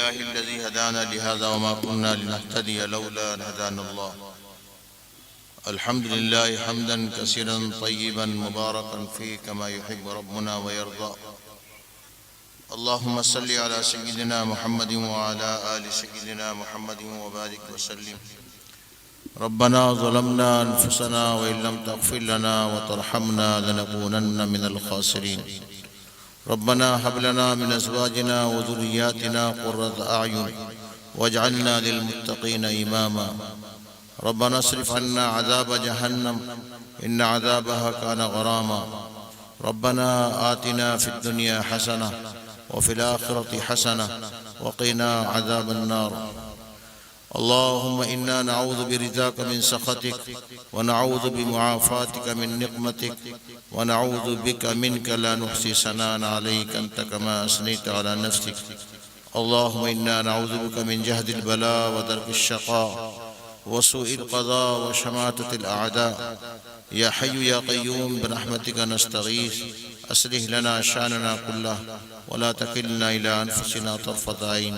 لله الذي هدانا لهذا وما كنا لنهتدي لولا أن هدانا الله. الحمد لله حمدا كثيرا طيبا مباركا فيه كما يحب ربنا ويرضى. اللهم صل على سيدنا محمد وعلى آل سيدنا محمد وبارك وسلم. ربنا ظلمنا أنفسنا وإن لم تغفر لنا وترحمنا لنكونن من الخاسرين. ربنا هب لنا من أزواجنا وذرياتنا قرة أعين واجعلنا للمتقين إماما. ربنا اصرف عنا عذاب جهنم إن عذابها كان غراما. ربنا آتنا في الدنيا حسنة وفي الآخرة حسنة وقنا عذاب النار. اللهم إنا نعوذ برضاك من سخطك ونعوذ بمعافاتك من نقمتك ونعوذ بك منك لا نحصي ثناء عليك أنت كما أثنيت على نفسك. اللهم إنا نعوذ بك من جهد البلاء ودرك الشقاء وسوء القضاء وشماتة الأعداء. يا حي يا قيوم برحمتك نستغيث أصلح لنا شأننا كله ولا تكلنا إلى أنفسنا طرفة عين.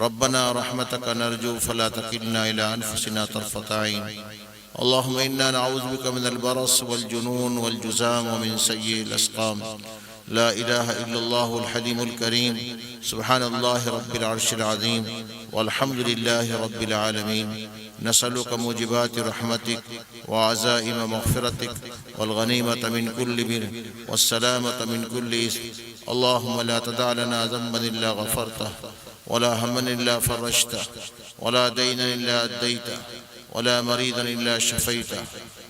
ربنا رحمتك نرجو فلا تكلنا إلى أنفسنا طرفة عين. اللهم إنا نعوذ بك من البرص والجنون والجذام ومن سيء الأسقام. لا إله إلا الله الحليم الكريم. سبحان الله رب العرش العظيم والحمد لله رب العالمين. نسألك موجبات رحمتك وعزائم مغفرتك والغنيمة من كل بر والسلامة من كل إثم. اللهم لا تدع لنا ذنبا إلا غفرته ولا هما إلا فرجته ولا دينا إلا أديته ولا مريضا إلا شفيته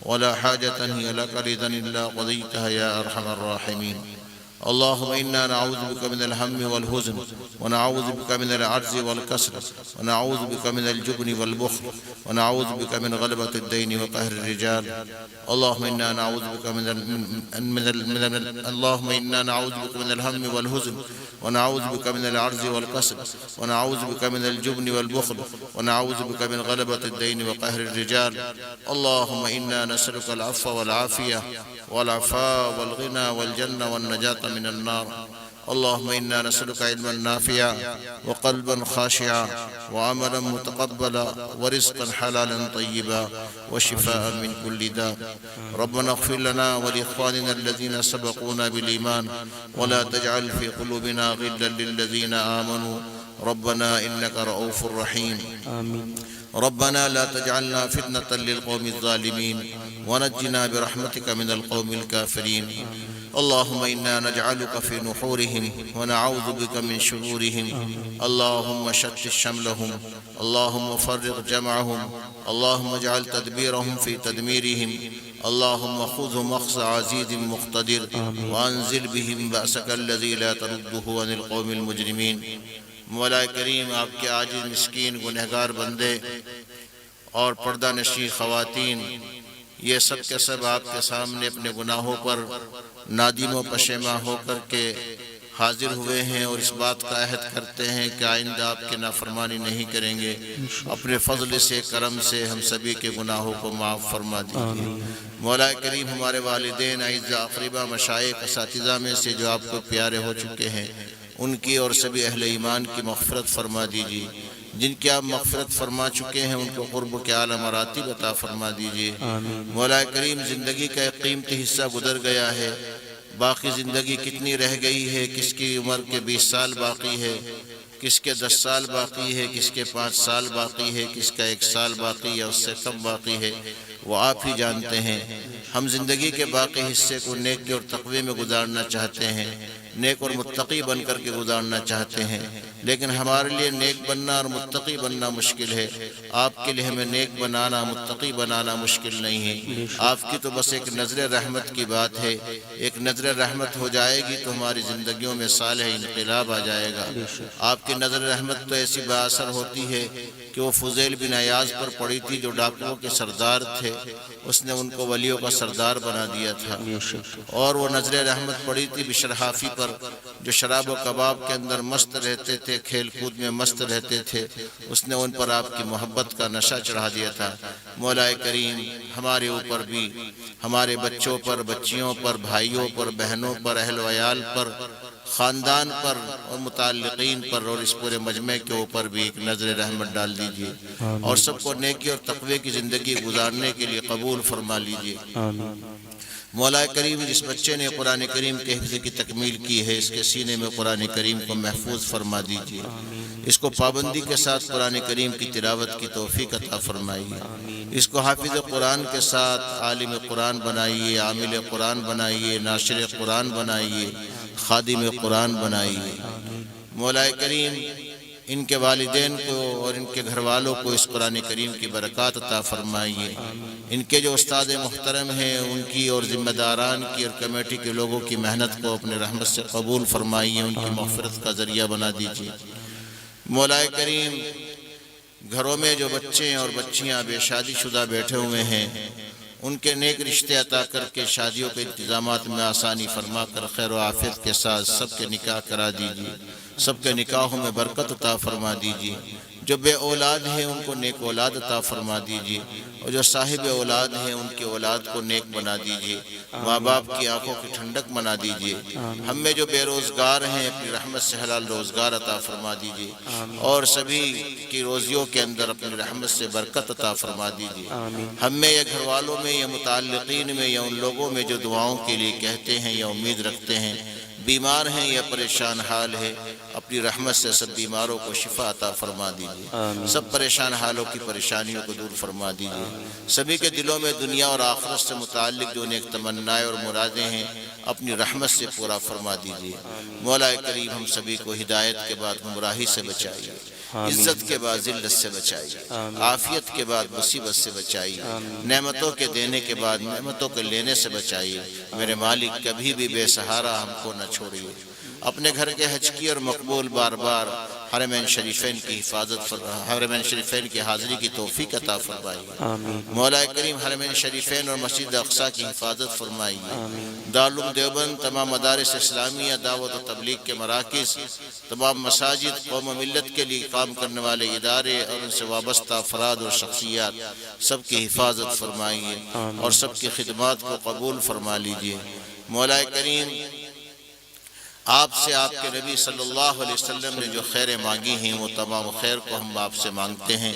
ولا حاجة هي لك رضا إلا قضيتها يا أرحم الراحمين. اللهم إنا نعوذ بك من الهم والحزن ونعوذ بك من العجز والكسل ونعوذ بك من الجبن والبخل ونعوذ بك من غلبة الدين وقهر الرجال. اللهم إنا نعوذ بك اللهم إنا نعوذ بك من الهم والحزن ونعوذ بك من العجز والكسل ونعوذ بك من الجبن والبخل ونعوذ بك من غلبة الدين وقهر الرجال. اللهم إنا نسألك العفو والعافية والعفاء والغنى والجنة والنجاة من النار. اللهم إنا نسألك علما نافعا وقلبا خاشعا وعملا متقبلا ورزقا حلالا طيبا وشفاء من كل داء. ربنا اغفر لنا ولإخواننا الذين سبقونا بالإيمان ولا تجعل في قلوبنا غلا للذين آمنوا ربنا إنك رؤوف رحيم. آمين. ربنا لا تجعلنا فتنة للقوم الظالمين ونجنا برحمتك من القوم الكافرين. اللهم إنا نجعلك في نحورهم ونعوذ بك من شرورهم. اللهم شتت شملهم. اللهم فرق جمعهم. اللهم اجعل تدبيرهم في تدميرهم. اللهم خذهم أخذ عزيز مقتدر وأنزل بهم بأسك الذي لا ترده عن القوم المجرمين. مولا کریم آپ کے عاجز مسکین گنہگار بندے اور پردہ نشین خواتین یہ سب کے سب آپ کے سامنے اپنے گناہوں پر نادم و پشیماں ہو کر کے حاضر ہوئے ہیں اور اس بات کا عہد کرتے ہیں کہ آئندہ آپ کی نافرمانی نہیں کریں گے. اپنے فضل سے کرم سے ہم سبھی کے گناہوں کو معاف فرما دیجیے. مولا کریم ہمارے والدین اعزاء اقربا مشائخ اساتذہ میں سے جو آپ کو پیارے ہو چکے ہیں ان کی اور سبھی اہل ایمان کی مغفرت فرما دیجیے. جن کی آپ مغفرت فرما چکے ہیں ان کو قرب کے اعلیٰ مراتب عطا فرما دیجیے. مولا کریم زندگی کا ایک قیمتی حصہ گزر گیا ہے. باقی زندگی کتنی رہ گئی ہے؟ کس کی عمر کے 20 سال باقی ہے، کس کے 10 سال باقی ہے، کس کے 5 سال باقی ہے، کس کا 1 سال باقی یا اس سے کم باقی ہے، وہ آپ ہی جانتے ہیں. ہم زندگی کے باقی حصے کو نیکی اور تقوی میں گزارنا چاہتے ہیں، نیک اور متقی بن کر کے گزارنا چاہتے ہیں، لیکن ہمارے لیے نیک بننا اور متقی بننا مشکل ہے. آپ کے لیے ہمیں نیک بنانا متقی بنانا مشکل نہیں ہے. آپ کی تو بس ایک نظر رحمت کی بات ہے. ایک نظر رحمت ہو جائے گی تو ہماری زندگیوں میں صالح انقلاب آ جائے گا. آپ کی نظر رحمت تو ایسی با اثر ہوتی ہے کہ وہ فضیل بن عیاض پر پڑی تھی جو ڈاکوؤں کے سردار تھے. اس نے ان کو ولیوں کا سردار بنا دیا تھا. اور وہ نظر رحمت پڑی تھی بشر حافی پر جو شراب و کباب کے اندر مست رہتے تھے، کھیل کود میں مست رہتے تھے، اس نے ان پر آپ کی محبت کا نشہ چڑھا دیا تھا۔ مولا کریم ہمارے اوپر بھی، ہمارے بچوں پر، بچیوں پر، بھائیوں پر، بہنوں پر، اہل و عیال پر، خاندان پر اور متعلقین پر اور اس پورے مجمع کے اوپر بھی ایک نظر رحمت ڈال دیجئے، اور سب کو نیکی اور تقوی کی زندگی گزارنے کے لیے قبول فرما لیجئے۔ مولا کریم جس بچے نے قرآن کریم کے حفظ کی تکمیل کی ہے، اس کے سینے میں قرآن کریم کو محفوظ فرما دیجئے، اس کو پابندی کے ساتھ قرآن کریم کی تلاوت کی توفیق عطا فرمائیے، اس کو حافظ قرآن کے ساتھ عالم قرآن بنائیے، عامل قرآن بنائیے، ناشر قرآن بنائیے، خادم قرآن بنائیے۔ مولا کریم ان کے والدین کو اور ان کے گھر والوں کو اس قرآن کریم کی برکات عطا فرمائیے، ان کے جو استاد محترم ہیں ان کی اور ذمہ داران کی اور کمیٹی کے لوگوں کی محنت کو اپنے رحمت سے قبول فرمائیے، ان کی مغفرت کا ذریعہ بنا دیجیے۔ مولا کریم گھروں میں جو بچے اور بچیاں بے شادی شدہ بیٹھے ہوئے ہیں، ان کے نیک رشتے عطا کر کے شادیوں کے انتظامات میں آسانی فرما کر خیر و عافیت کے ساتھ سب کے نکاح کرا دیجیے، سب کے نکاحوں میں برکت عطا فرما دیجیے۔ جو بے اولاد ہیں ان کو نیک اولاد عطا فرما دیجیے، اور جو صاحب اولاد ہیں ان کی اولاد کو نیک بنا دیجیے، ماں باپ کی آنکھوں کی ٹھنڈک بنا دیجیے۔ ہم میں جو بے روزگار ہیں اپنی رحمت سے حلال روزگار عطا فرما دیجیے، اور سبھی کی روزیوں کے اندر اپنی رحمت سے برکت عطا فرما دیجیے۔ ہم میں یا گھر والوں میں یا متعلقین میں یا ان لوگوں میں جو دعاؤں کے لیے کہتے ہیں یا امید رکھتے ہیں، بیمار ہیں یا پریشان حال ہے، اپنی رحمت سے سب بیماروں کو شفا عطا فرما دیجیے، سب پریشان حالوں کی پریشانیوں کو دور فرما دیجیے۔ سبھی کے دلوں میں دنیا اور آخرت سے متعلق جو نیک تمنائیں اور مرادیں ہیں اپنی رحمت سے پورا فرما دیجیے۔ مولا کریم ہم سبھی کو ہدایت کے بعد گمراہی سے بچائیے، عزت کے بعد ذلت سے بچائیے، عافیت کے بعد مصیبت سے بچائیے، نعمتوں کے دینے کے بعد نعمتوں کے لینے سے بچائیے۔ میرے مالک کبھی بھی بے سہارا ہم کو نہ چھوڑیے۔ اپنے گھر کے حج کی اور مقبول بار بار حرمین شریفین کی حفاظت حرمین شریفین کی حاضری کی توفیق عطا فرمائیے۔ مولا کریم حرمین شریفین اور مسجد اقصی کی حفاظت فرمائیے۔ دارالعلوم دیوبند، تمام مدارس اسلامیہ، دعوت و تبلیغ کے مراکز، تمام مساجد، قوم و ملت کے لیے کام کرنے والے ادارے اور ان سے وابستہ افراد اور شخصیات، سب کی حفاظت فرمائیے اور سب کی خدمات کو قبول فرما لیجیے۔ مولا کریم آپ سے آپ کے نبی صلی اللہ علیہ وسلم نے جو خیریں مانگی ہیں وہ تمام خیر کو ہم آپ سے مانگتے ہیں،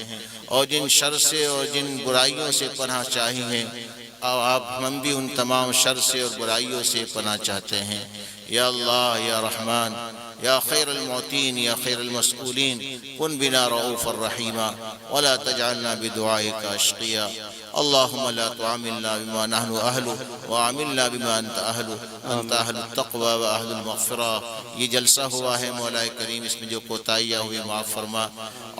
اور جن شر سے اور جن برائیوں سے پناہ چاہی ہیں آپ ہم بھی ان تمام شر سے اور برائیوں سے پناہ چاہتے ہیں۔ یا اللہ یا رحمان یا خیر المعطین یا خیر المسئولین کن بنا رؤوفا رحیما ولا تجعلنا بدعائک اشقیا۔ اللهم لا تعاملنا بما نحن أهله وعاملنا بما أنت أهله، أنت أهل التقوى وأهل المغفرة۔ یہ جلسہ ہوا ہے مولا کریم، اس میں جو کوتاہیاں ہوئی معاف فرما،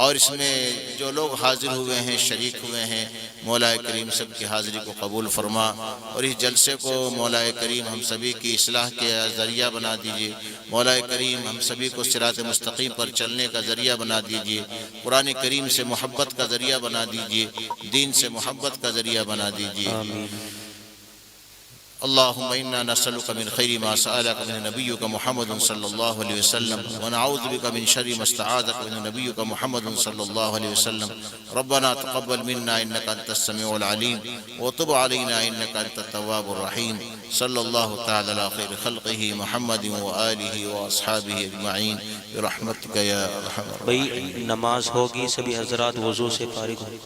اور اس میں جو لوگ حاضر ہوئے ہیں شریک ہوئے ہیں مولا کریم سب کی حاضری کو قبول فرما، اور اس جلسے کو مولا کریم ہم سبھی کی اصلاح کے ذریعہ بنا دیجیے۔ مولا کریم ہم سبھی کو صراط مستقیم پر چلنے کا ذریعہ بنا دیجیے، قرآن کریم سے محبت کا ذریعہ بنا دیجیے، دین سے محبت کا ذریعہ بنا دیجیے۔ اللہم انا نسألک من خیر ما سألک من نبیک محمد صلی اللہ علیہ وسلم ونعوذ بک من شر ما استعاذک من نبیک محمد صلی اللہ علیہ وسلم۔ ربنا تقبل منا انک انت السمیع العلیم وتب علینا انک انت التواب الرحیم۔ صلی اللہ تعالی علی خیر خلقہ محمد وآلہ واصحابہ اجمعین برحمتک یا ارحم الراحمین۔ بھئی نماز ہوگی، سبھی حضرات وضو سے فارغ ہوں۔